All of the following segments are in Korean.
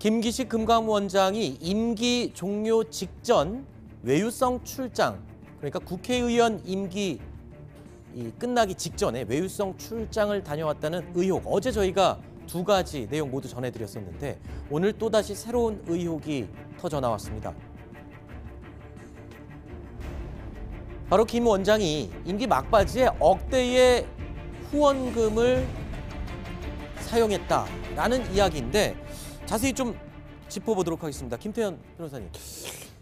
김기식 금감원장이 임기 종료 직전 외유성 출장, 그러니까 국회의원 임기 끝나기 직전에 외유성 출장을 다녀왔다는 의혹, 어제 저희가 두 가지 내용 모두 전해드렸었는데 오늘 또다시 새로운 의혹이 터져 나왔습니다. 바로 김 원장이 임기 막바지에 억대의 후원금을 사용했다라는 이야기인데 자세히 좀 짚어보도록 하겠습니다. 김태현 변호사님.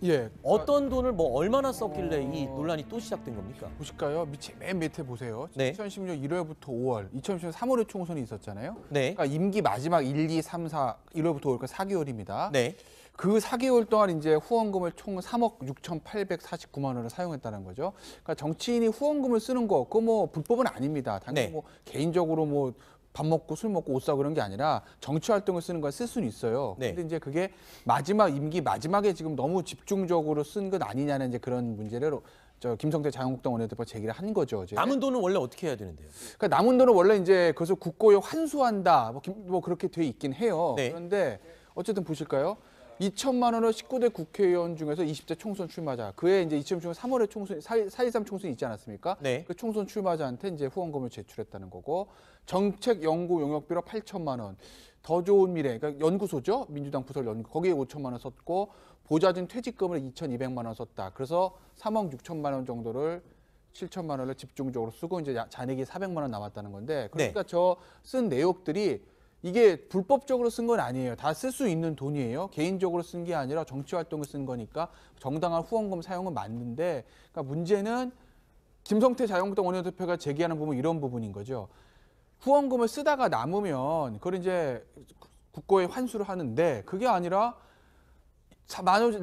예. 어떤 돈을 얼마나 썼길래 이 논란이 또 시작된 겁니까? 보실까요? 맨 밑에 보세요. 네. 2016년 1월부터 5월, 2016년 3월에 총선이 있었잖아요. 네. 그러니까 임기 마지막 1, 2, 3, 4, 1월부터 5월까지 4개월입니다. 네. 그 4개월 동안 이제 후원금을 총 3억 6,849만 원을 사용했다는 거죠. 그러니까 정치인이 후원금을 쓰는 거, 그거 불법은 아닙니다. 당연히 네. 개인적으로 밥 먹고 술 먹고 옷 사고 그런 게 아니라 정치 활동을 쓰는 걸 쓸 수는 있어요. 네. 근데 이제 그게 임기 마지막에 지금 너무 집중적으로 쓴 것 아니냐는 이제 그런 문제를 김성태 자유한국당 원내대표가 제기를 한 거죠. 어제. 남은 돈은 원래 어떻게 해야 되는데요? 그러니까 남은 돈은 원래 이제 그것을 국고에 환수한다. 그렇게 돼 있긴 해요. 네. 그런데 어쨌든 보실까요? 2천만 원을 19대 국회의원 중에서 20대 총선 출마자, 그해 이제 2016년 3월에 총선, 4.13 총선이 있지 않았습니까? 네. 그 총선 출마자한테 이제 후원금을 제출했다는 거고, 정책 연구 용역비로 8천만 원, 더 좋은 미래, 그러니까 연구소죠, 민주당 부설 연구, 거기에 5천만 원 썼고, 보좌진 퇴직금을 2,200만 원 썼다. 그래서 3억 6천만 원 정도를 7천만 원을 집중적으로 쓰고 이제 잔액이 400만 원 남았다는 건데, 그러니까 저 쓴 내역들이 이게 불법적으로 쓴 건 아니에요. 다 쓸 수 있는 돈이에요. 개인적으로 쓴 게 아니라 정치 활동을 쓴 거니까 정당한 후원금 사용은 맞는데, 그러니까 문제는 김성태 자유한국당 원내대표가 제기하는 부분 이런 부분인 거죠. 후원금을 쓰다가 남으면 그걸 이제 국고에 환수를 하는데 그게 아니라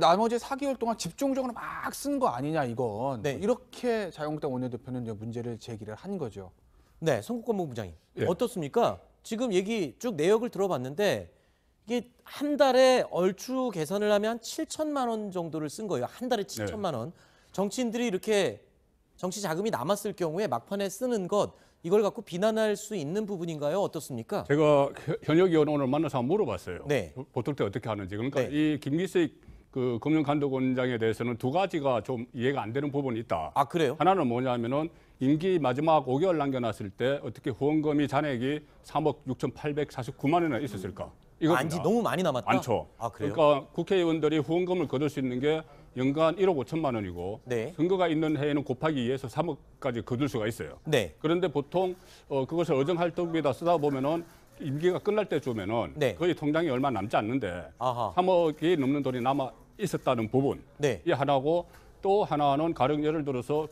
나머지 4개월 동안 집중적으로 막 쓴 거 아니냐 이건. 네. 이렇게 자유한국당 원내대표는 이제 문제를 제기를 한 거죠. 네, 송국권 부장님. 예. 어떻습니까? 지금 얘기 쭉 내역을 들어봤는데 이게 한 달에 얼추 계산을 하면 한 7천만 원 정도를 쓴 거예요. 한 달에 7천만 원. 정치인들이 이렇게 정치 자금이 남았을 경우에 막판에 쓰는 것, 이걸 갖고 비난할 수 있는 부분인가요? 어떻습니까? 제가 현역 의원 오늘 만나서 한번 물어봤어요. 네. 보통 때 어떻게 하는지. 그러니까 네. 이 김기식 그 금융감독원장에 대해서는 두 가지가 좀 이해가 안 되는 부분이 있다. 아, 그래요? 하나는 뭐냐면은 임기 마지막 5개월 남겨놨을 때 어떻게 후원금이 잔액이 3억 6,849만 원이나 있었을까? 이겁니다. 안지 너무 많이 남았다? 많죠. 아, 그래요? 그러니까 국회의원들이 후원금을 거둘 수 있는 게 연간 1억 5천만 원이고 네. 선거가 있는 해에는 곱하기 2에서 3억까지 거둘 수가 있어요. 네. 그런데 보통 그것을 의정활동비에다 쓰다 보면은 임기가 끝날 때쯤에는 네. 거의 통장에 얼마 남지 않는데 아하. 3억이 넘는 돈이 남아 있었다는 부분. 네. 이 하나고 또 하나는 가령 예를 들어서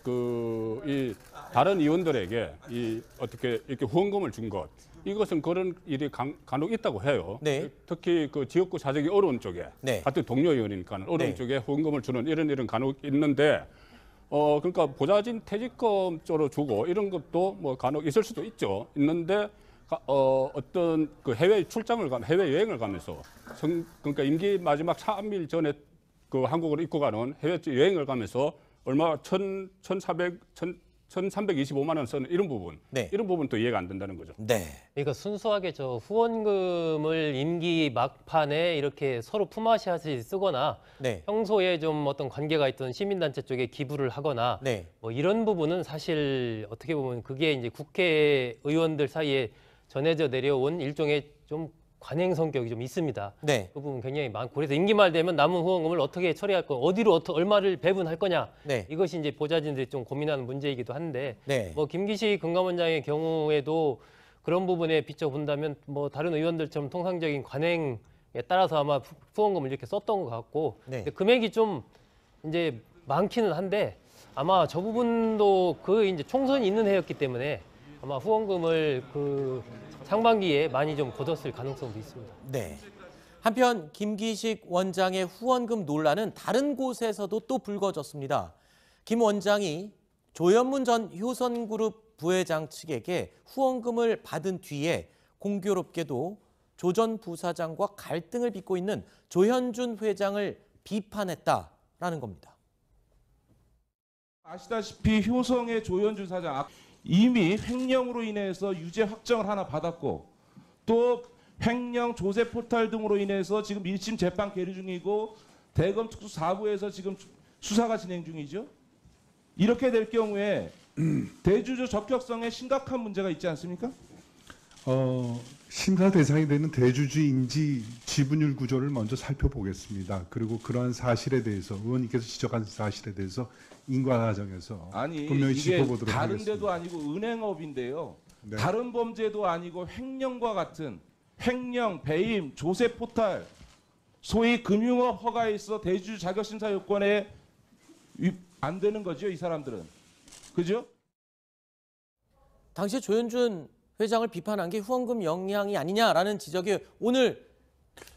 이 다른 의원들에게 어떻게 이렇게 후원금을 준 것, 이것은 그런 일이 간혹 있다고 해요. 네. 특히 그 지역구 사정이 어려운 쪽에 네. 같은 동료 의원이니까 어려운 네. 쪽에 쪽에 후원금을 주는 이런 일은 간혹 있는데 그러니까 보좌진 퇴직금 쪽으로 주고 이런 것도 간혹 있을 수도 있는데 어떤 그 해외 여행을 가면서 그러니까 임기 마지막 3일 전에 그 한국으로 입고 가는 해외 여행을 가면서 얼마 1,325만 원 쓰는 이런 부분, 네. 이런 부분도 이해가 안 된다는 거죠. 네. 그러니까 순수하게 후원금을 임기 막판에 이렇게 서로 품앗이하듯이 쓰거나 네. 평소에 좀 어떤 관계가 있던 시민단체 쪽에 기부를 하거나 네. 이런 부분은 사실 어떻게 보면 그게 이제 국회의원들 사이에 전해져 내려온 일종의 좀 관행 성격이 좀 있습니다. 네. 그 부분 굉장히 많고, 그래서 임기 말 되면 남은 후원금을 어떻게 처리할 거, 어디로 얼마를 배분할 거냐, 네. 이것이 이제 보좌진들이 좀 고민하는 문제이기도 한데, 네. 김기식 금감원장의 경우에도 그런 부분에 비춰 본다면 다른 의원들처럼 통상적인 관행에 따라서 아마 후원금을 이렇게 썼던 것 같고, 네. 근데 금액이 좀 이제 많기는 한데 아마 저 부분도 이제 총선이 있는 해였기 때문에 아마 후원금을 상반기에 많이 좀 거뒀을 가능성도 있습니다. 네. 한편 김기식 원장의 후원금 논란은 다른 곳에서도 또 불거졌습니다. 김 원장이 조현문 전 효선그룹 부회장 측에게 후원금을 받은 뒤에 공교롭게도 조 전 부사장과 갈등을 빚고 있는 조현준 회장을 비판했다라는 겁니다. 아시다시피 효성의 조현준 사장 이미 횡령으로 인해서 유죄 확정을 하나 받았고 또 횡령 조세 포탈 등으로 인해서 지금 1심 재판 계류 중이고 대검 특수 4부에서 지금 수사가 진행 중이죠. 이렇게 될 경우에 대주주 적격성에 심각한 문제가 있지 않습니까? 심사 대상이 되는 대주주인지 지분율 구조를 먼저 살펴보겠습니다. 그리고 그러한 사실에 대해서 의원님께서 지적한 사실에 대해서 인과 과정에서 아니 분명히 이게 짚어보도록 다른 하겠습니다. 데도 아니고 은행업인데요. 네. 다른 범죄도 아니고 횡령과 같은 횡령, 배임, 조세 포탈, 소위 금융업 허가에 있어 대주주 자격심사 요건에 안 되는 거죠, 이 사람들은. 그죠? 당시 조현준 회장을 비판한 게 후원금 영향이 아니냐라는 지적이 오늘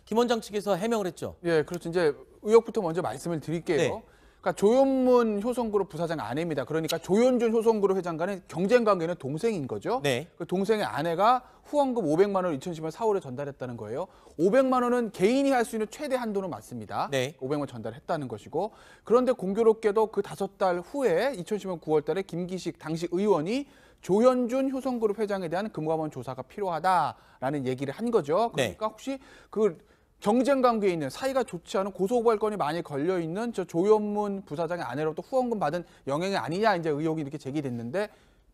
김 원장 측에서 해명을 했죠. 예, 그렇죠. 이제 의혹부터 먼저 말씀을 드릴게요. 네. 그러니까 조현문 효성그룹 부사장 아내입니다. 그러니까 조현준 효성그룹 회장 간의 경쟁 관계는 동생인 거죠. 네. 그 동생의 아내가 후원금 500만 원을 2010년 4월에 전달했다는 거예요. 500만 원은 개인이 할 수 있는 최대 한도는 맞습니다. 네. 500만 원 전달했다는 것이고, 그런데 공교롭게도 그 5달 후에 2010년 9월 달에 김기식 당시 의원이 조현준 효성그룹 회장에 대한 금감원 조사가 필요하다라는 얘기를 한 거죠. 그러니까 혹시 그 경쟁 관계에 있는 사이가 좋지 않은 고소고발건이 많이 걸려 있는 저 조현문 부사장의 아내로부터 후원금 받은 영향이 아니냐 이제 의혹이 이렇게 제기됐는데,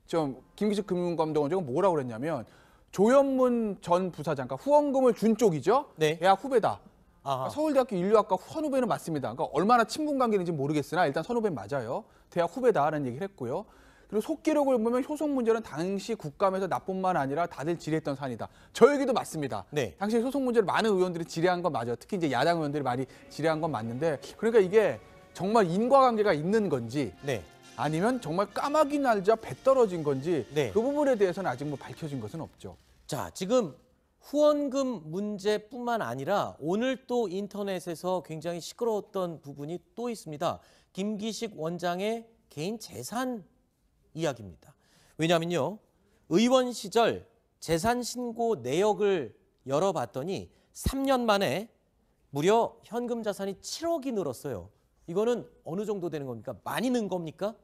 좀 김기식 금융감독원장은 뭐라고 그랬냐면 조현문 전 부사장, 그러니까 후원금을 준 쪽이죠. 네. 대학 후배다. 아하. 서울대학교 인류학과 선후배는 맞습니다. 그러니까 얼마나 친분 관계인지 모르겠으나 일단 선후배는 맞아요. 대학 후배다라는 얘기를 했고요. 그리고 속기록을 보면 효성 문제는 당시 국감에서 나뿐만 아니라 다들 질의했던 사안이다. 저 얘기도 맞습니다. 네. 당시 효성 문제를 많은 의원들이 질의한 건 맞아요. 특히 이제 야당 의원들이 많이 질의한 건 맞는데, 그러니까 이게 정말 인과관계가 있는 건지 네. 아니면 정말 까마귀 날자 배 떨어진 건지 네. 그 부분에 대해서는 아직 뭐 밝혀진 것은 없죠. 자, 지금 후원금 문제뿐만 아니라 오늘 또 인터넷에서 굉장히 시끄러웠던 부분이 또 있습니다. 김기식 원장의 개인 재산 이야기입니다. 왜냐하면요, 의원 시절 재산 신고 내역을 열어봤더니 3년 만에 무려 현금 자산이 7억이 늘었어요. 이거는 어느 정도 되는 겁니까? 많이 는 겁니까?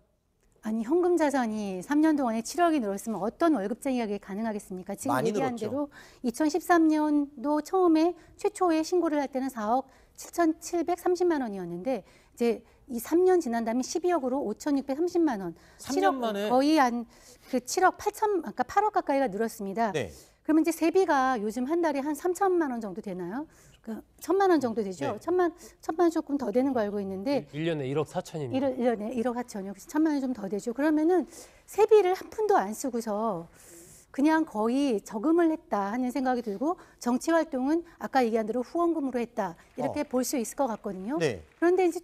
아니, 현금 자산이 3년 동안에 7억이 늘었으면 어떤 월급쟁이가 그게 가능하겠습니까? 지금 많이 얘기한 늘었죠. 대로 2013년도 처음에 최초에 신고를 할 때는 4억 7,730만 원이었는데 이제 이 3년 지난 다음에 12억으로 5,630만 원. 3년 만에? 거의 한 그 7억 8천, 아까 8억 가까이가 늘었습니다. 네. 그러면 이제 세비가 요즘 한 달에 한 3천만 원 정도 되나요? 그 1,000만 원 정도 되죠. 네. 1,000만 원 조금 더 되는 거 알고 있는데 1년에 1억 4천입니다. 1억 4천이요. 그래서 1,000만 원 좀 더 되죠. 그러면은 세비를 한 푼도 안 쓰고서 그냥 거의 저금을 했다 하는 생각이 들고, 정치 활동은 아까 얘기한 대로 후원금으로 했다 이렇게 볼 수 있을 것 같거든요. 네. 그런데 이제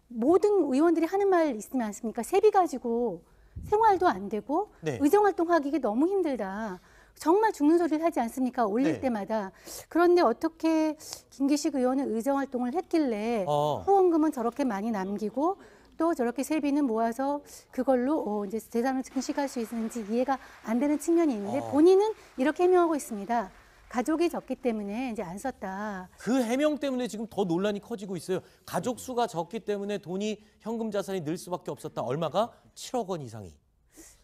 모든 의원들이 하는 말 있으면 않습니까? 세비 가지고 생활도 안 되고 네. 의정활동하기 너무 힘들다. 정말 죽는 소리를 하지 않습니까? 올릴 네. 때마다. 그런데 어떻게 김기식 의원은 의정활동을 했길래 어. 후원금은 저렇게 많이 남기고 또 저렇게 세비는 모아서 그걸로 이제 재산을 증식할 수 있는지 이해가 안 되는 측면이 있는데, 본인은 이렇게 해명하고 있습니다. 가족이 적기 때문에 이제 안 썼다. 그 해명 때문에 지금 더 논란이 커지고 있어요. 가족 수가 적기 때문에 돈이 현금 자산이 늘 수밖에 없었다. 얼마가? 7억 원 이상이.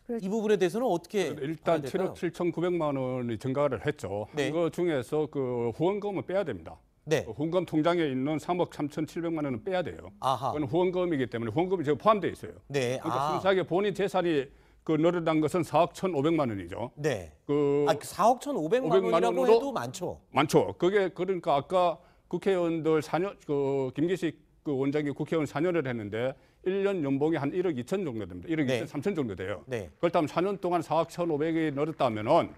그렇죠. 이 부분에 대해서는 어떻게 일단 봐야 될까요? 7억 7,900만 원이 증가를 했죠. 네. 그 중에서 그 후원금은 빼야 됩니다. 네. 후원금 통장에 있는 3억 3,700만 원은 빼야 돼요. 아하. 그건 후원금이기 때문에 후원금이 지금 포함되어 있어요. 네. 그러니까 아. 순수하게 본인 재산이 그 늘어난 것은 4억 1,500만 원이죠. 네. 그 4억 1,500만 500만 원이라고 원으로 해도 많죠. 많죠. 그게 그러니까 아까 국회의원들 4년 그 김기식 그 원장이 국회의원 4년을 했는데 1년 연봉이 한 1억 2천 정도 됩니다. 1억 네. 2천 3천 정도 돼요. 네. 그렇다면 4년 동안 4억 1,500이 늘었다면은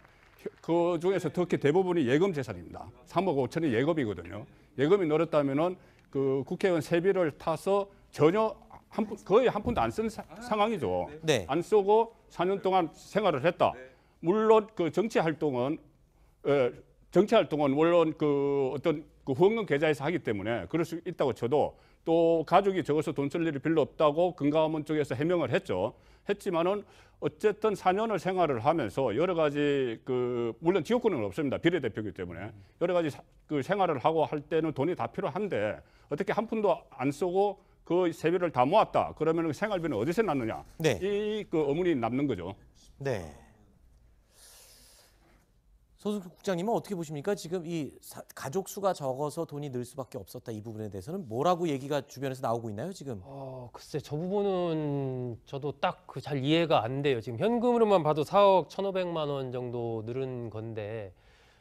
그 중에서 특히 대부분이 예금 재산입니다. 3억 5천이 예금이거든요. 예금이 늘었다면은 그 국회의원 세비를 타서 전혀 거의 한 푼도 안 쓴 상황이죠. 네. 안 쓰고 4년 동안 생활을 했다. 물론 그 정치 활동은 물론 그 어떤 그 후원금 계좌에서 하기 때문에 그럴 수 있다고 쳐도, 또 가족이 적어서 돈 쓸 일이 별로 없다고 금감원 쪽에서 해명을 했지만은 어쨌든 4년을 생활을 하면서 여러 가지 그 물론 지역구는 없습니다. 비례대표이기 때문에 여러 가지 그 생활을 하고 할 때는 돈이 다 필요한데 어떻게 한 푼도 안 쓰고 그 세비를 다 모았다. 그러면 생활비는 어디서 났느냐? 네. 이 그 의문이 남는 거죠. 네. 소승국 국장님은 어떻게 보십니까? 지금 이 가족 수가 적어서 돈이 늘 수밖에 없었다 이 부분에 대해서는 뭐라고 얘기가 주변에서 나오고 있나요 지금? 글쎄 저 부분은 저도 딱 그 잘 이해가 안 돼요. 지금 현금으로만 봐도 4억 1,500만 원 정도 늘은 건데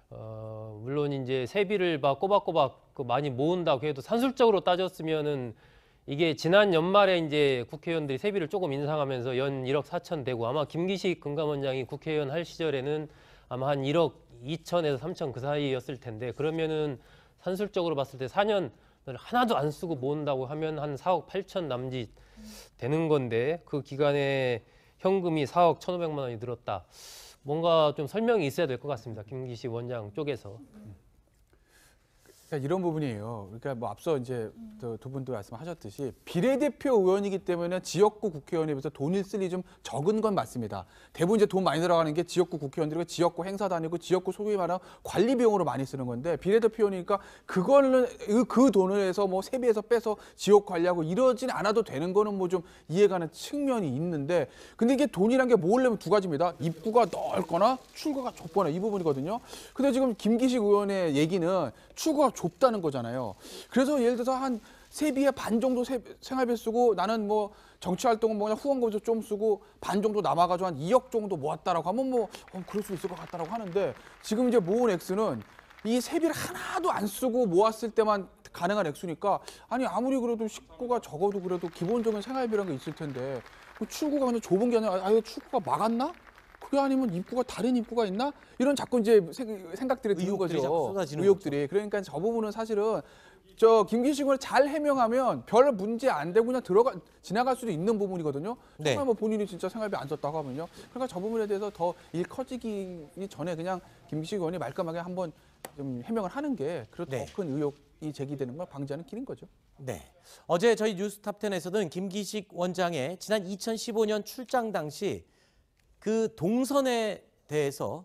물론 이제 세비를 막 꼬박꼬박 많이 모은다고 해도 산술적으로 따졌으면은 이게 지난 연말에 이제 국회의원들이 세비를 조금 인상하면서 연 1억 4천 되고 아마 김기식 금감원장이 국회의원 할 시절에는 아마 한 1억 2천에서 3천 그 사이였을 텐데 그러면은 산술적으로 봤을 때 4년을 하나도 안 쓰고 모은다고 하면 한 4억 8천 남짓 되는 건데 그 기간에 현금이 4억 1,500만 원이 늘었다. 뭔가 좀 설명이 있어야 될 것 같습니다. 김기식 원장 쪽에서. 그러니까 이런 부분이에요. 그러니까 뭐 앞서 이제 두 분도 말씀하셨듯이 비례대표 의원이기 때문에 지역구 국회의원에 비해서 돈을 쓸 일이 좀 적은 건 맞습니다. 대부분 이제 돈 많이 들어가는 게 지역구 국회의원들이 지역구 행사 다니고 지역구 소위 말하는 관리 비용으로 많이 쓰는 건데 비례대표 의원이니까 그거는 그 돈을 해서 뭐 세비에서 빼서 지역 관리하고 이러진 않아도 되는 거는 뭐 좀 이해가는 측면이 있는데 근데 이게 돈이란 게 모으려면 두 가지입니다. 입구가 넓거나 출구가 좁거나 이 부분이거든요. 근데 지금 김기식 의원의 얘기는 출구가 좁다는 거잖아요. 그래서 예를 들어서 한 세비의 반 정도 생활비 쓰고 나는 뭐 정치 활동은 뭐냐 후원금도 좀 쓰고 반 정도 남아가지고 한 2억 정도 모았다라고 하면 뭐 그럴 수 있을 것 같다라고 하는데 지금 이제 모은 액수는 이 세비를 하나도 안 쓰고 모았을 때만 가능한 액수니까 아니 아무리 그래도 식구가 적어도 그래도 기본적인 생활비라는 게 있을 텐데 그 출구가 그냥 좁은 게 아니라 아예 출구가 막았나? 그게 아니면 입구가 다른 입구가 있나? 이런 자꾸 이제 생각들이 드는 의혹들이 자꾸 거죠. 쏟아지는 의혹들이. 그러니까 저 부분은 사실은 저 김기식 의원을 잘 해명하면 별 문제 안 되고 그냥 지나갈 수도 있는 부분이거든요. 네. 정말 뭐 본인이 진짜 생활비 안 썼다고 하면요. 그러니까 저 부분에 대해서 더 일 커지기 전에 그냥 김기식 의원이 말끔하게 한번 좀 해명을 하는 게 그래도 네. 더 큰 의혹이 제기되는 걸 방지하는 길인 거죠. 네. 어제 저희 뉴스탑10에서는 김기식 원장의 지난 2015년 출장 당시 그 동선에 대해서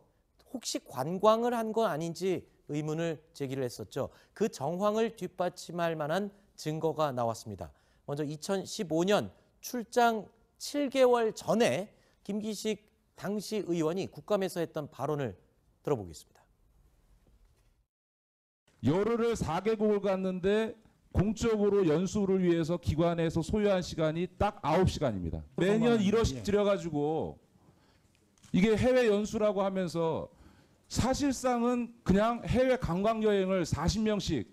혹시 관광을 한 건 아닌지 의문을 제기를 했었죠. 그 정황을 뒷받침할 만한 증거가 나왔습니다. 먼저 2015년 출장 7개월 전에 김기식 당시 의원이 국감에서 했던 발언을 들어보겠습니다. 열흘을 4개국을 갔는데 공적으로 연수를 위해서 기관에서 소요한 시간이 딱 9시간입니다. 매년 1월씩 들여가지고 이게 해외 연수라고 하면서 사실상은 그냥 해외 관광 여행을 40명씩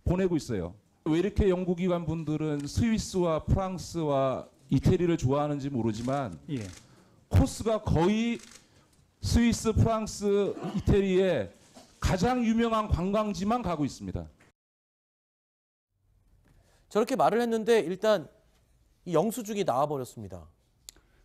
보내고 있어요. 왜 이렇게 연구기관 분들은 스위스와 프랑스와 이태리를 좋아하는지 모르지만 코스가 거의 스위스, 프랑스, 이태리에 가장 유명한 관광지만 가고 있습니다. 저렇게 말을 했는데 일단 이 영수증이 나와버렸습니다.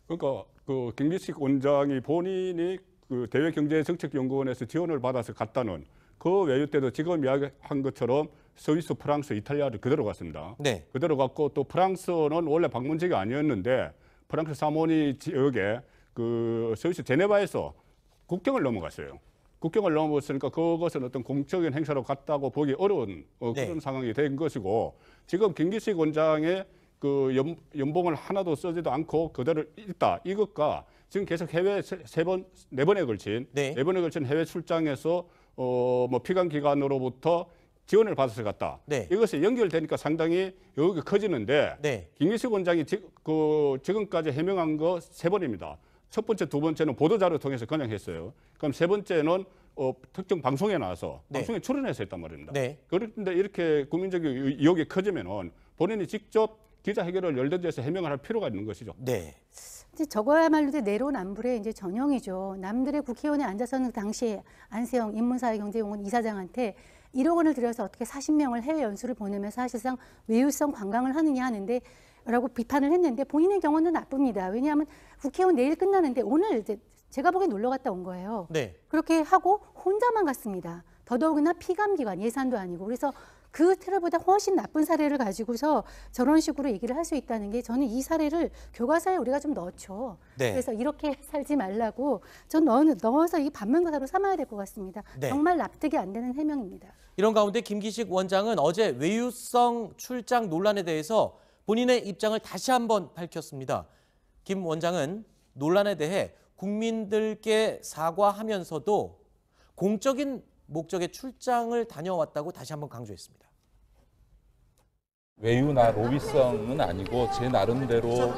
그러니까 그 김기식 원장이 본인이 그 대외경제정책연구원에서 지원을 받아서 갔다는 그 외유 때도 지금 이야기한 것처럼 스위스, 프랑스, 이탈리아를 그대로 갔습니다. 네. 그대로 갔고 또 프랑스는 원래 방문지가 아니었는데 프랑스 사모니 지역에 그 스위스 제네바에서 국경을 넘어갔어요. 국경을 넘어갔으니까 그것은 어떤 공적인 행사로 갔다고 보기 어려운 그런 상황이 된 것이고 지금 김기식 원장의 그 연봉을 하나도 쓰지도 않고 그대로 있다. 이것과 지금 계속 해외 네 번에 걸친 해외 출장에서 뭐 피감 기관으로부터 지원을 받아서 갔다. 이것이 연결되니까 상당히 의혹이 커지는데 김기식 원장이 지금까지 해명한 거 3번입니다. 첫 번째, 두 번째는 보도자료 통해서 그냥 했어요. 그럼 세 번째는 특정 방송에 나와서 방송에 출연해서 했단 말입니다. 그런데 이렇게 국민적인 의혹이 커지면은 본인이 직접 기자회견을 열던 데서 해명을 할 필요가 있는 것이죠. 이제 저거야말로 이제 내로남불의 이제 전형이죠. 남들의 국회의원에 앉아서는 당시에 안세영 인문사회경제연구원 이사장한테 1억 원을 들여서 어떻게 40명을 해외 연수를 보내면서 사실상 외유성 관광을 하느냐 하는데 라고 비판을 했는데 본인의 경우는 나쁩니다. 왜냐하면 국회의원 내일 끝나는데 오늘 이제 제가 보기엔 놀러 갔다 온 거예요. 그렇게 하고 혼자만 갔습니다. 더더욱이나 피감기관 예산도 아니고 그래서 그 틀보다 훨씬 나쁜 사례를 가지고서 저런 식으로 얘기를 할 수 있다는 게 저는 이 사례를 교과서에 우리가 좀 넣죠. 그래서 이렇게 살지 말라고 전 넣어서 이 반면교사로 삼아야 될 것 같습니다. 정말 납득이 안 되는 해명입니다. 이런 가운데 김기식 원장은 어제 외유성 출장 논란에 대해서 본인의 입장을 다시 한번 밝혔습니다. 김 원장은 논란에 대해 국민들께 사과하면서도 공적인 목적의 출장을 다녀왔다고 다시 한번 강조했습니다. 외유나 로비성은 아니고 제 나름대로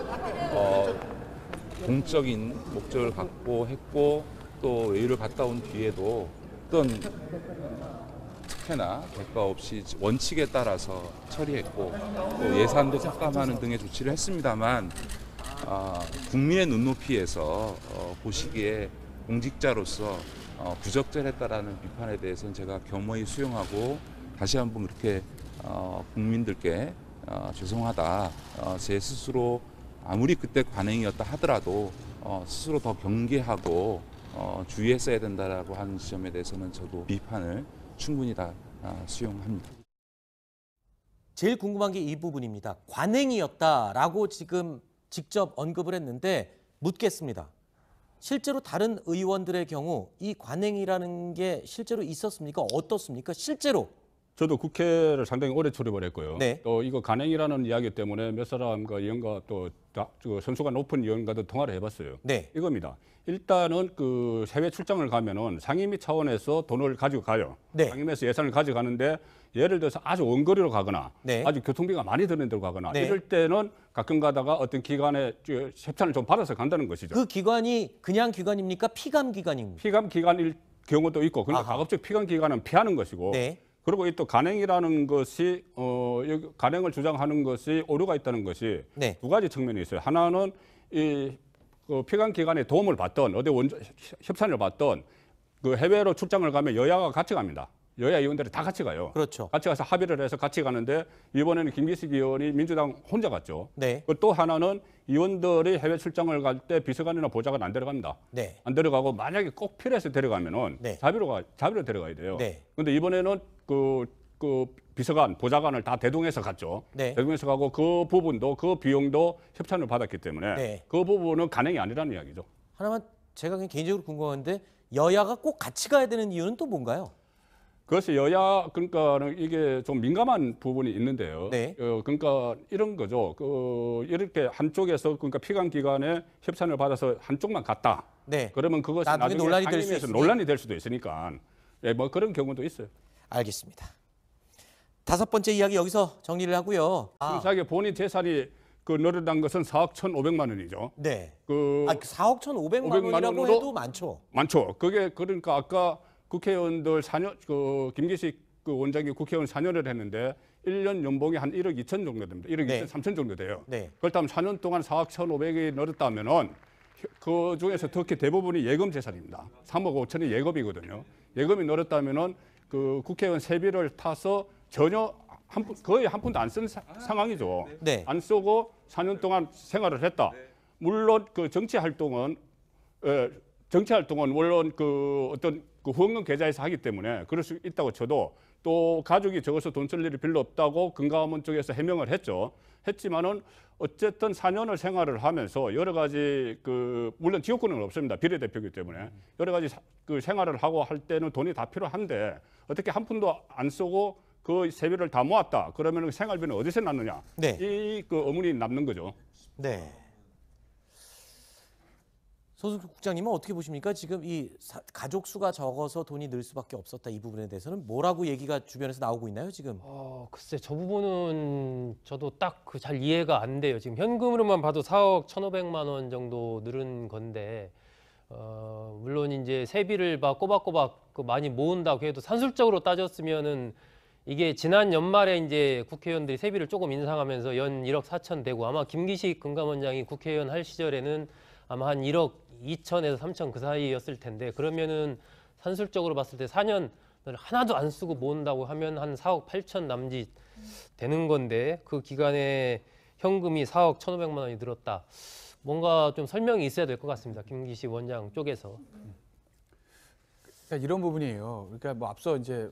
공적인 목적을 갖고 했고 또 외유를 갔다 온 뒤에도 어떤 특혜나 대가 없이 원칙에 따라서 처리했고 또 예산도 삭감하는 등의 조치를 했습니다만 국민의 눈높이에서 보시기에 공직자로서 부적절했다라는 비판에 대해서는 제가 겸허히 수용하고 다시 한번 그렇게 국민들께 죄송하다. 제 스스로 아무리 그때 관행이었다 하더라도 스스로 더 경계하고 주의했어야 된다라고 하는 지점에 대해서는 저도 비판을 충분히 다 수용합니다. 제일 궁금한 게 이 부분입니다. 관행이었다라고 지금 직접 언급을 했는데 묻겠습니다. 실제로 다른 의원들의 경우 이 관행이라는 게 실제로 있었습니까? 어떻습니까? 실제로. 저도 국회를 상당히 오래 출입을 했고요. 네. 또 이거 간행이라는 이야기 때문에 몇 사람과 의원과 또 선수가 높은 의원과도 통화를 해봤어요. 네. 이겁니다. 일단은 그 해외 출장을 가면은 상임위 차원에서 돈을 가지고 가요. 네. 상임위에서 예산을 가져가는데 예를 들어서 아주 원거리로 가거나 네. 아주 교통비가 많이 드는 데로 가거나 네. 이럴 때는 가끔 가다가 어떤 기관에 협찬을 좀 받아서 간다는 것이죠. 그 기관이 그냥 기관입니까? 피감 기관입니까? 피감 기관일 경우도 있고, 그러니까 아하. 가급적 피감 기관은 피하는 것이고, 네. 그리고 또 간행이라는 것이 여기 간행을 주장하는 것이 오류가 있다는 것이 네. 두 가지 측면이 있어요. 하나는 그 피감 기관의 도움을 받던 어디 협찬을 받던 그 해외로 출장을 가면 여야가 같이 갑니다. 여야 의원들이 다 같이 가요. 그렇죠. 같이 가서 합의를 해서 같이 가는데 이번에는 김기식 의원이 민주당 혼자 갔죠. 네. 또 하나는 의원들이 해외 출장을 갈 때 비서관이나 보좌관 안 데려갑니다. 네. 안 데려가고 만약에 꼭 필요해서 데려가면은 네. 자비로 데려가야 돼요. 네. 근데 이번에는 그 비서관, 보좌관을 다 대동해서 갔죠. 네. 대동해서 가고 그 부분도 그 비용도 협찬을 받았기 때문에 네. 그 부분은 간행이 아니라는 이야기죠. 하나만 제가 그냥 개인적으로 궁금한데 여야가 꼭 같이 가야 되는 이유는 또 뭔가요? 그래서 여야 그러니까는 이게 좀 민감한 부분이 있는데요. 네. 그러니까 이런 거죠. 이렇게 한쪽에서 그러니까 피감 기관에 협찬을 받아서 한쪽만 갔다. 네. 그러면 그것이 나중에 나중에 논란이 될 수 상임위에서 있으니. 논란이 될 수도 있으니까. 예, 뭐 그런 경우도 있어요. 알겠습니다. 다섯 번째 이야기 여기서 정리를 하고요. 자기 본인 재산이 늘어난 것은 4억 1,500만 원이죠. 네. 500만 4억 1,500만 원이라고 원으로 해도 많죠. 많죠. 그게 그러니까 아까 국회의원들 4년 김기식 원장이 국회의원 4년을 했는데 1년 연봉이 한 1억 2천 정도 됩니다. 1억 네. 2천 3천 정도 돼요. 네. 그렇다면 4년 동안 4억 1,500이 늘었다면은 그 중에서 특히 대부분이 예금 재산입니다. 3억 5천이 예금이거든요. 예금이 늘었다면은 그 국회의원 세비를 타서 전혀 거의 한 푼도 안 쓴 상황이죠. 네. 안 쓰고 4년 동안 생활을 했다. 물론 그 정치 활동은 물론 그 어떤 그 후원금 계좌에서 하기 때문에 그럴 수 있다고 쳐도 또 가족이 적어서 돈 쓸 일이 별로 없다고 금감원 쪽에서 해명을 했지만은 어쨌든 4년을 생활을 하면서 여러 가지 물론 지역구는 없습니다. 비례대표이기 때문에 여러 가지 그 생활을 하고 할 때는 돈이 다 필요한데 어떻게 한 푼도 안 쓰고 그 세비를 다 모았다. 그러면 생활비는 어디서 났느냐? 네. 이 의문이 남는 거죠. 네. 소승 국장님은 어떻게 보십니까? 지금 이 가족 수가 적어서 돈이 늘 수밖에 없었다 이 부분에 대해서는 뭐라고 얘기가 주변에서 나오고 있나요 지금? 글쎄 저 부분은 저도 딱 잘 이해가 안 돼요. 지금 현금으로만 봐도 4억 1,500만 원 정도 늘은 건데 물론 이제 세비를 막 꼬박꼬박 많이 모은다고 해도 산술적으로 따졌으면은 이게 지난 연말에 이제 국회의원들이 세비를 조금 인상하면서 연 1억 4천 되고 아마 김기식 금감원장이 국회의원 할 시절에는 아마 한 1억 2천에서 3천 그 사이였을 텐데 그러면은 산술적으로 봤을 때 4년 하나도 안 쓰고 모은다고 하면 한 4억 8천 남짓 되는 건데 그 기간에 현금이 4억 1,500만 원이 늘었다. 뭔가 좀 설명이 있어야 될 것 같습니다. 김기식 원장 쪽에서. 이런 부분이에요. 그러니까 뭐 앞서 이제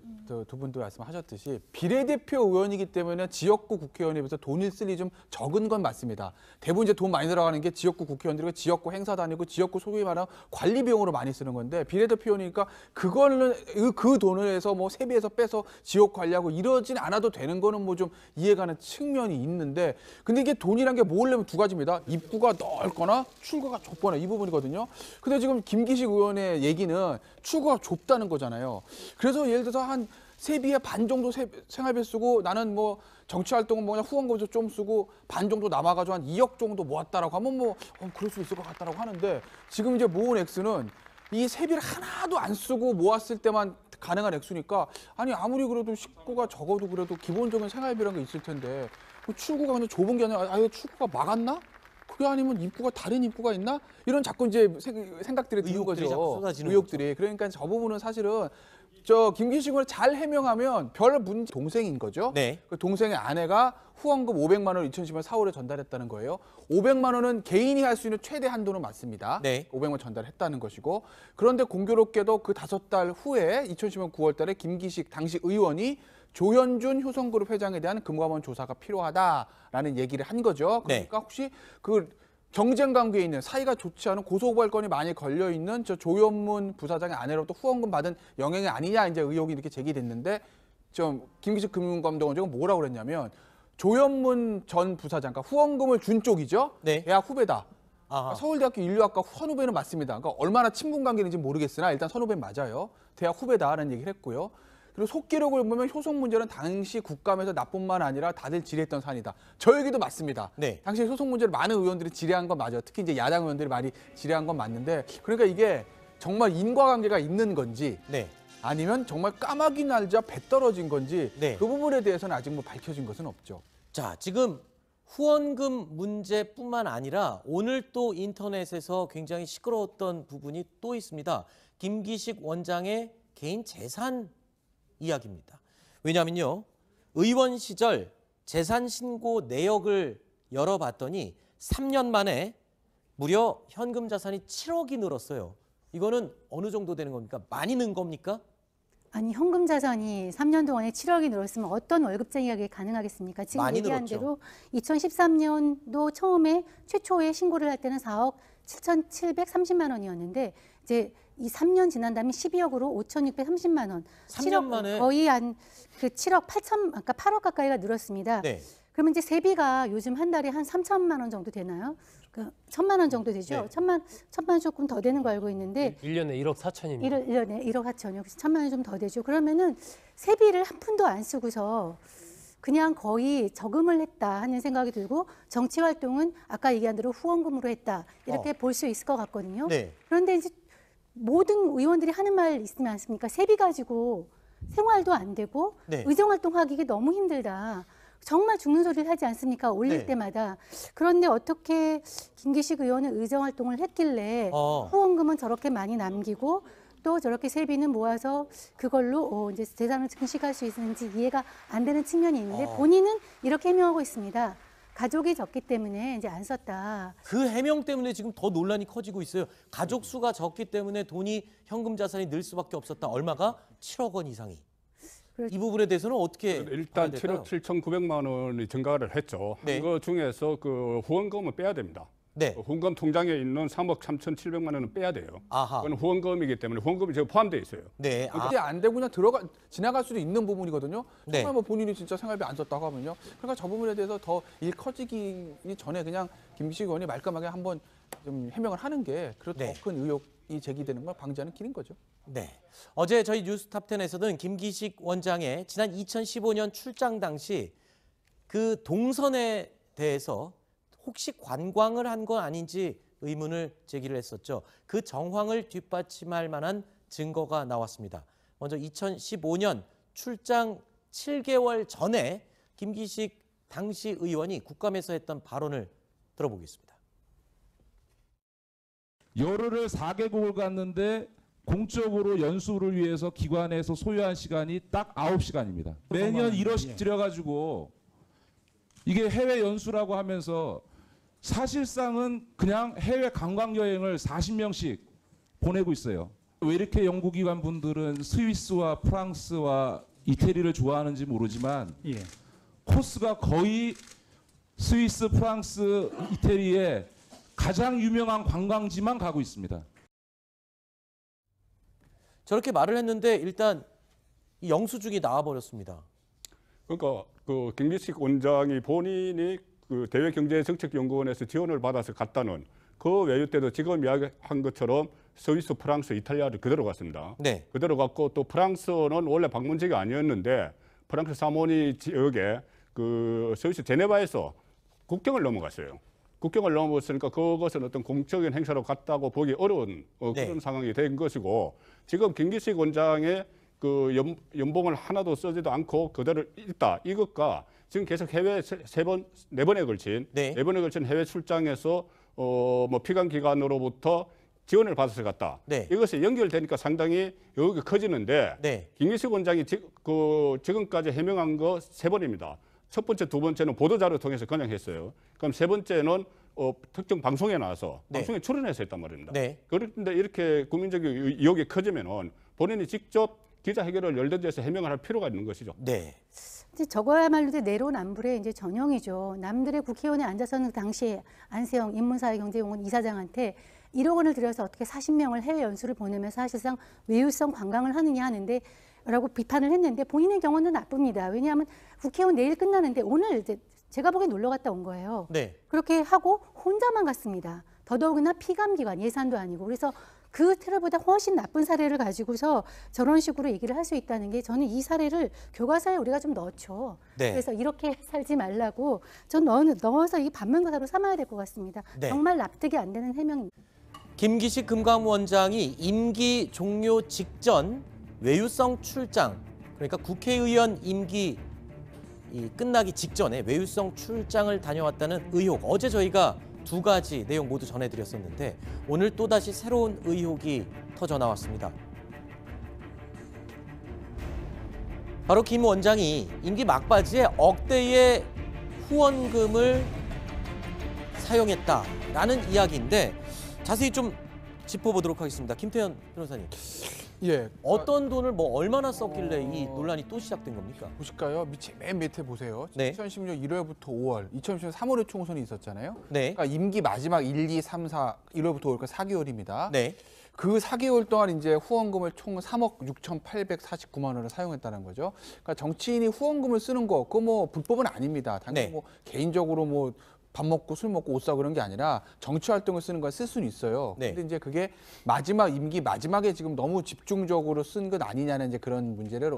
두 분도 말씀하셨듯이 비례대표 의원이기 때문에 지역구 국회의원에 비해서 돈을 쓸 일이 좀 적은 건 맞습니다. 대부분 이제 돈 많이 들어가는 게 지역구 국회의원들이 지역구 행사 다니고 지역구 소위 말하는 관리 비용으로 많이 쓰는 건데 비례대표 의원이니까 그거는 그 돈을 해서 뭐 세비에서 빼서 지역 관리하고 이러진 않아도 되는 거는 뭐 좀 이해가는 측면이 있는데 근데 이게 돈이란 게 모으려면 두 가지입니다. 입구가 넓거나 출구가 좁거나 이 부분이거든요. 근데 지금 김기식 의원의 얘기는 출구가 좁다는 거잖아요. 그래서 예를 들어서 한 세비의 반 정도 생활비 쓰고 나는 뭐 정치 활동은 뭐냐 후원금도 좀 쓰고 반 정도 남아가지고 한 2억 정도 모았다라고 하면 뭐 그럴 수 있을 것 같다라고 하는데 지금 이제 모은 액수는 이 세비를 하나도 안 쓰고 모았을 때만 가능한 액수니까 아니 아무리 그래도 식구가 적어도 그래도 기본적인 생활비라는 게 있을 텐데 그 출구가 그냥 좁은 게 아니라 아예 출구가 막았나? 그게 아니면 입구가 다른 입구가 있나? 이런 자꾸 이제 생각들이 드는 의혹들이 자꾸 거죠. 쏟아지는 의혹들이. 그러니까 저 부분은 사실은 저 김기식 의원을 잘 해명하면 별 문제 동생인 거죠. 네. 그 동생의 아내가 후원금 500만 원을 2010년 4월에 전달했다는 거예요. 500만 원은 개인이 할 수 있는 최대 한도는 맞습니다. 네. 500만 원 전달했다는 것이고 그런데 공교롭게도 그 5달 후에 2010년 9월 달에 김기식 당시 의원이 조현준 효성그룹 회장에 대한 금감원 조사가 필요하다라는 얘기를 한 거죠. 그러니까 혹시 그 경쟁 관계에 있는 사이가 좋지 않은 고소고발건이 많이 걸려 있는 저 조현문 부사장의 아내로부터 후원금 받은 영향이 아니냐 이제 의혹이 이렇게 제기됐는데 좀 김기식 금융감독원장은 뭐라고 그랬냐면 조현문 전 부사장, 그러니까 후원금을 준 쪽이죠. 네. 대학 후배다. 아하. 서울대학교 인류학과 선후배는 맞습니다. 그러니까 얼마나 친분 관계인지 모르겠으나 일단 선후배는 맞아요. 대학 후배다라는 얘기를 했고요. 그리고 속기록을 보면 효성 문제는 당시 국감에서 나뿐만 아니라 다들 질의했던 사안이다. 저 얘기도 맞습니다. 네. 당시 효성 문제를 많은 의원들이 질의한 건 맞아요. 특히 이제 야당 의원들이 많이 질의한 건 맞는데 그러니까 이게 정말 인과관계가 있는 건지 네. 아니면 정말 까마귀 날자 배 떨어진 건지 네. 그 부분에 대해서는 아직 뭐 밝혀진 것은 없죠. 자, 지금 후원금 문제뿐만 아니라 오늘 또 인터넷에서 굉장히 시끄러웠던 부분이 또 있습니다. 김기식 원장의 개인 재산 이야기입니다. 왜냐하면요. 의원 시절 재산 신고 내역을 열어봤더니 3년 만에 무려 현금 자산이 7억이 늘었어요. 이거는 어느 정도 되는 겁니까? 많이 는 겁니까? 아니 현금 자산이 3년 동안에 7억이 늘었으면 어떤 월급쟁이가 그게 가능하겠습니까? 지금 많이 얘기한 늘었죠. 대로 2013년도 처음에 최초에 신고를 할 때는 4억 7,730만 원이었는데 이제 이 3년 지난 다음에 12억으로 5,630만 원. 3년 만에 거의 한 그 7억 8천 아까 8억 가까이가 늘었습니다. 네. 그러면 이제 세비가 요즘 한 달에 한 3천만 원 정도 되나요? 그 1,000만 원 정도 되죠. 네. 1,000만 원 조금 더 되는 거 알고 있는데 1년에 1억 4천입니다. 1년에 1억 4천이요. 그래서 1,000만 원 좀 더 되죠. 그러면은 세비를 한 푼도 안 쓰고서 그냥 거의 저금을 했다 하는 생각이 들고 정치 활동은 아까 얘기한 대로 후원금으로 했다. 이렇게 볼 수 있을 것 같거든요. 네. 그런데 이제 모든 의원들이 하는 말 있으면 않습니까? 세비 가지고 생활도 안 되고 네. 의정활동하기 너무 힘들다. 정말 죽는 소리를 하지 않습니까? 올릴 네. 때마다. 그런데 어떻게 김기식 의원은 의정활동을 했길래 어. 후원금은 저렇게 많이 남기고 또 저렇게 세비는 모아서 그걸로 이제 재산을 증식할 수 있는지 이해가 안 되는 측면이 있는데 본인은 이렇게 해명하고 있습니다. 가족이 적기 때문에 이제 안 썼다. 그 해명 때문에 지금 더 논란이 커지고 있어요. 가족 수가 적기 때문에 돈이 현금 자산이 늘 수밖에 없었다. 얼마가? 7억 원 이상이. 그렇죠. 이 부분에 대해서는 어떻게 일단 봐야 될까요? 7억 7,900만 원이 증가를 했죠. 네. 그 중에서 그 후원금은 빼야 됩니다. 네. 후원금 통장에 있는 3억 3,700만 원은 빼야 돼요. 아하. 그건 후원금이기 때문에 후원금이 지금 포함되어 있어요. 네. 아, 그게 안 되고 그냥 지나갈 수도 있는 부분이거든요. 네. 정말 뭐 본인이 진짜 생활비 안 썼다고 하면요. 그러니까 저 부분에 대해서 더 일 커지기 전에 그냥 김기식 의원이 말끔하게 한번 좀 해명을 하는 게 그래도 네. 더 큰 의혹이 제기되는 걸 방지하는 길인 거죠. 네. 어제 저희 뉴스탑10에서는 김기식 원장의 지난 2015년 출장 당시 그 동선에 대해서 혹시 관광을 한 건 아닌지 의문을 제기를 했었죠. 그 정황을 뒷받침할 만한 증거가 나왔습니다. 먼저 2015년 출장 7개월 전에 김기식 당시 의원이 국감에서 했던 발언을 들어보겠습니다. 열흘을 4개국을 갔는데 공적으로 연수를 위해서 기관에서 소요한 시간이 딱 9시간입니다. 매년 1월씩 들여가지고 이게 해외 연수라고 하면서 사실상은 그냥 해외 관광 여행을 40명씩 보내고 있어요. 왜 이렇게 연구기관 분들은 스위스와 프랑스와 이태리를 좋아하는지 모르지만 코스가 거의 스위스, 프랑스, 이태리에 가장 유명한 관광지만 가고 있습니다. 저렇게 말을 했는데 일단 이 영수증이 나와버렸습니다. 그러니까 그 김기식 원장이 본인이 그 대외경제정책연구원에서 지원을 받아서 갔다는 그 외유 때도 지금 이야기한 것처럼 스위스, 프랑스, 이탈리아를 그대로 갔습니다. 네. 그대로 갔고 또 프랑스는 원래 방문지가 아니었는데 프랑스 사모니 지역에 그 스위스 제네바에서 국경을 넘어갔어요. 국경을 넘어갔으니까 그것은 어떤 공적인 행사로 갔다고 보기 어려운 네. 그런 상황이 된 것이고 지금 김기식 원장의 그 연봉을 하나도 쓰지도 않고 그대로 있다. 이것과 지금 계속 해외 네 번에 걸친 네. 네 번에 걸친 해외 출장에서 뭐 피감 기관으로부터 지원을 받아서 갔다. 네. 이것이 연결되니까 상당히 의혹이 커지는데 네. 김기식 원장이 지금까지 해명한 거 3번입니다. 첫 번째, 두 번째는 보도자료 통해서 그냥 했어요. 그럼 세 번째는 특정 방송에 나와서 네. 방송에 출연해서 했단 말입니다. 네. 그런데 이렇게 국민적인 의혹이 커지면은 본인이 직접 기자회견을 열던 데서 해명을 할 필요가 있는 것이죠. 네. 이제 저거야말로 이제 내로남불의 이제 전형이죠. 남들의 국회의원에 앉아서는 당시에 안세영 인문사회경제연구원 이사장한테 1억 원을 들여서 어떻게 40명을 해외 연수를 보내면서 사실상 외유성 관광을 하느냐 하는데 라고 비판을 했는데 본인의 경우는 나쁩니다. 왜냐하면 국회의원 내일 끝나는데 오늘 이제 제가 보기엔 놀러 갔다 온 거예요. 네. 그렇게 하고 혼자만 갔습니다. 더더욱이나 피감기관 예산도 아니고 그래서 그 틀보다 훨씬 나쁜 사례를 가지고서 저런 식으로 얘기를 할 수 있다는 게 저는 이 사례를 교과서에 우리가 좀 넣죠. 네. 그래서 이렇게 살지 말라고 전 넣어서 이 반면교사로 삼아야 될 것 같습니다. 네. 정말 납득이 안 되는 해명입니다. 김기식 금감원장이 임기 종료 직전 외유성 출장, 그러니까 국회의원 임기 끝나기 직전에 외유성 출장을 다녀왔다는 의혹. 어제 저희가 2가지 내용 모두 전해드렸었는데 오늘 또다시 새로운 의혹이 터져 나왔습니다. 바로 김 원장이 임기 막바지에 억대의 후원금을 사용했다라는 이야기인데 자세히 좀 짚어보도록 하겠습니다. 김태현 변호사님. 예. 어떤 돈을 뭐 얼마나 썼길래 이 논란이 또 시작된 겁니까? 보실까요? 맨 밑에 보세요. 네. 2016년 1월부터 5월, 2016년 3월에 총선이 있었잖아요. 네. 그러니까 임기 마지막 1, 2, 3, 4, 1월부터 5월까지 4개월입니다. 네. 그 4개월 동안 이제 후원금을 총 3억 6,849만 원을 사용했다는 거죠. 그러니까 정치인이 후원금을 쓰는 거, 그거 뭐 불법은 아닙니다. 당연히 네. 뭐 개인적으로 뭐 밥 먹고 술 먹고 옷 사고 그런 게 아니라 정치 활동을 쓰는 걸 쓸 수는 있어요. 네. 근데 이제 그게 마지막 임기 마지막에 지금 너무 집중적으로 쓴 것 아니냐는 이제 그런 문제를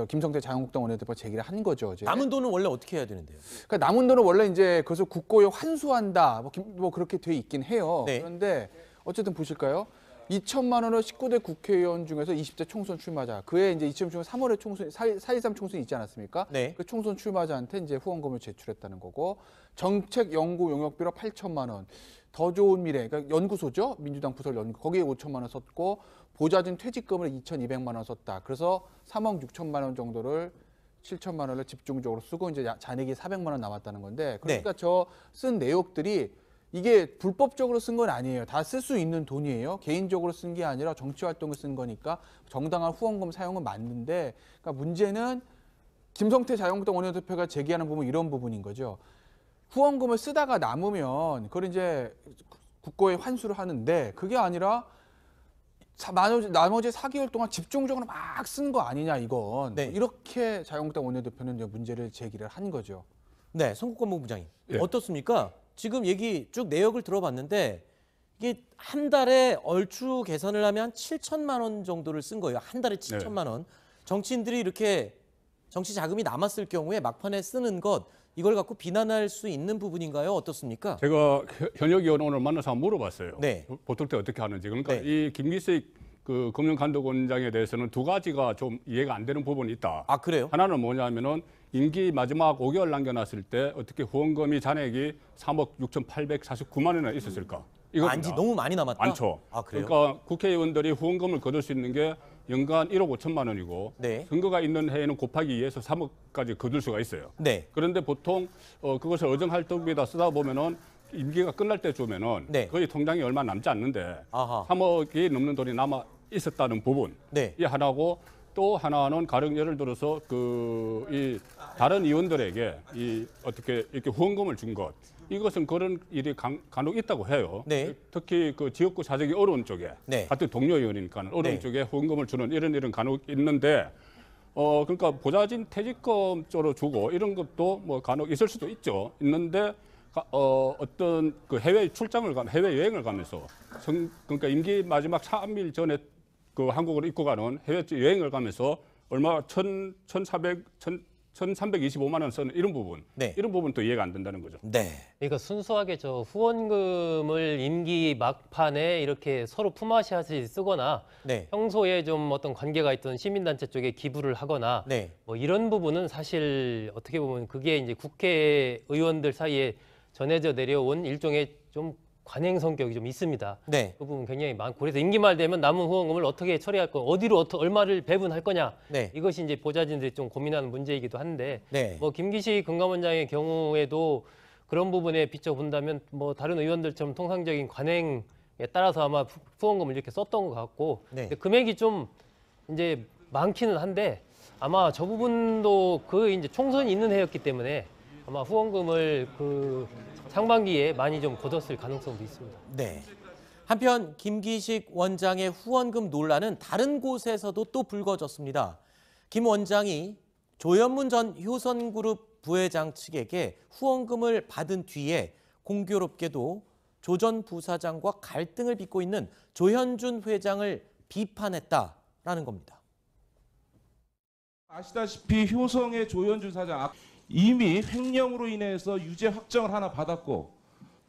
김성태 자유한국당 원내대표가 제기를 한 거죠. 어제. 남은 돈은 원래 어떻게 해야 되는데요? 그러니까 남은 돈은 원래 이제 그것을 국고에 환수한다. 뭐 그렇게 돼 있긴 해요. 네. 그런데 어쨌든 보실까요? 2천만 원을 19대 국회의원 중에서 20대 총선 출마자, 그해 이제 2016년 3월에 총선 4.13 총선이 있지 않았습니까? 네. 그 총선 출마자한테 이제 후원금을 제출했다는 거고, 정책 연구 용역비로 8천만 원, 더 좋은 미래, 그러니까 연구소죠, 민주당 부설 연구, 거기에 5천만 원 썼고 보좌진 퇴직금을 2,200만 원 썼다. 그래서 3억 6천만 원 정도를 7천만 원을 집중적으로 쓰고 이제 잔액이 400만 원 남았다는 건데, 그러니까 저 쓴 내역들이 이게 불법적으로 쓴 건 아니에요. 다 쓸 수 있는 돈이에요. 개인적으로 쓴 게 아니라 정치 활동을 쓴 거니까 정당한 후원금 사용은 맞는데, 그러니까 문제는 김성태 자유한국당 원내대표가 제기하는 부분 이런 부분인 거죠. 후원금을 쓰다가 남으면 그걸 이제 국고에 환수를 하는데 그게 아니라 나머지 4개월 동안 집중적으로 막 쓴 거 아니냐 이건. 네. 이렇게 자유한국당 원내대표는 이제 문제를 제기를 한 거죠. 네, 송국권 부장님. 예. 어떻습니까? 지금 얘기 쭉 내역을 들어봤는데 이게 한 달에 얼추 계산을 하면 한 7천만 원 정도를 쓴 거예요. 한 달에 7천만 원. 정치인들이 이렇게 정치 자금이 남았을 경우에 막판에 쓰는 것, 이걸 갖고 비난할 수 있는 부분인가요? 어떻습니까? 제가 현역 의원 오늘 만나서 한번 물어봤어요. 네. 보통 때 어떻게 하는지. 그러니까 네. 이 김기식 그 금융감독원장에 대해서는 2가지가 좀 이해가 안 되는 부분이 있다. 아, 그래요? 하나는 뭐냐면은 임기 마지막 5개월 남겨놨을 때 어떻게 후원금이 잔액이 3억 6,849만 원이나 있었을까? 이겁니다. 안지 너무 많이 남았다? 많죠. 아, 그래요? 그러니까 국회의원들이 후원금을 거둘 수 있는 게 연간 1억 5천만 원이고 네. 선거가 있는 해에는 곱하기 2에서 3억까지 거둘 수가 있어요. 네. 그런데 보통 그것을 의정활동비에다 쓰다 보면은 임기가 끝날 때쯤에는 네. 거의 통장에 얼마 남지 않는데 아하. 3억이 넘는 돈이 남아 있었다는 부분. 네. 이 하나고 또 하나는 가령 예를 들어서 이 다른 의원들에게 이 어떻게 이렇게 후원금을 준 것, 이것은 그런 일이 간혹 있다고 해요. 네. 특히 그 지역구 사정이 어려운 쪽에 네. 같은 동료 의원이니까 어려운 네. 쪽에 후원금을 주는 이런 일은 간혹 있는데 그러니까 보좌진 퇴직금 쪽으로 주고 이런 것도 뭐 간혹 있을 수도 있죠. 있는데 어떤 그 해외 출장을 해외 여행을 가면서 그러니까 임기 마지막 3일 전에 그 한국으로 입고 가는 해외 여행을 가면서 얼마 1,325만 원 쓰는 이런 부분, 네. 이런 부분도 이해가 안 된다는 거죠. 네. 그러니까 순수하게 저 후원금을 임기 막판에 이렇게 서로 품앗이하듯이 쓰거나 네. 평소에 좀 어떤 관계가 있던 시민단체 쪽에 기부를 하거나 네. 뭐 이런 부분은 사실 어떻게 보면 그게 이제 국회의원들 사이에 전해져 내려온 일종의 좀 관행 성격이 좀 있습니다. 네. 그 부분 굉장히 많고 그래서 임기 말 되면 남은 후원금을 어떻게 처리할 거, 어디로 얼마를 배분할 거냐 네. 이것이 이제 보좌진들이 좀 고민하는 문제이기도 한데 네. 뭐 김기식 금감원장의 경우에도 그런 부분에 비춰 본다면 뭐 다른 의원들처럼 통상적인 관행에 따라서 아마 후원금을 이렇게 썼던 것 같고 네. 근데 금액이 좀 이제 많기는 한데 아마 저 부분도 그 이제 총선이 있는 해였기 때문에 아마 후원금을 그 상반기에 많이 좀 거뒀을 가능성도 있습니다. 네. 한편 김기식 원장의 후원금 논란은 다른 곳에서도 또 불거졌습니다. 김 원장이 조현문 전 효선그룹 부회장 측에게 후원금을 받은 뒤에 공교롭게도 조 전 부사장과 갈등을 빚고 있는 조현준 회장을 비판했다라는 겁니다. 아시다시피 효성의 조현준 사장 이미 횡령으로 인해서 유죄 확정을 하나 받았고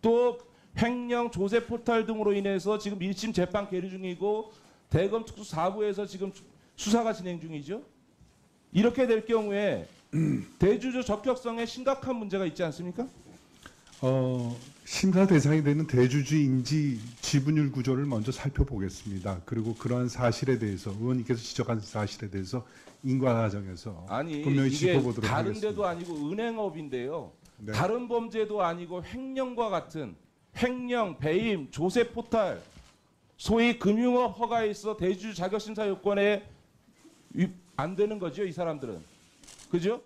또 횡령 조세 포탈 등으로 인해서 지금 1심 재판 계류 중이고 대검 특수 4부에서 지금 수사가 진행 중이죠. 이렇게 될 경우에 대주주 적격성에 심각한 문제가 있지 않습니까? 심사 대상이 되는 대주주인지 지분율 구조를 먼저 살펴보겠습니다. 그리고 그러한 사실에 대해서 의원님께서 지적한 사실에 대해서 인과 과정에서 아니 분명히 이게 짚어보도록 다른 하겠습니다. 데도 아니고 은행업인데요. 네. 다른 범죄도 아니고 횡령과 같은 횡령, 배임, 조세 포탈, 소위 금융업 허가에 있어 대주주 자격심사 요건에 안 되는 거죠, 이 사람들은. 그죠?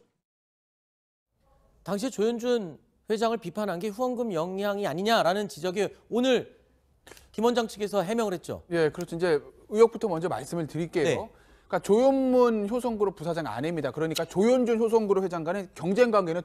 당시 조현준 회장을 비판한 게 후원금 영향이 아니냐라는 지적이 오늘 김 원장 측에서 해명을 했죠. 예, 그렇죠. 이제 의혹부터 먼저 말씀을 드릴게요. 네. 그러니까 조현문 효성그룹 부사장 아내입니다. 그러니까 조현준 효성그룹 회장 간의 경쟁 관계는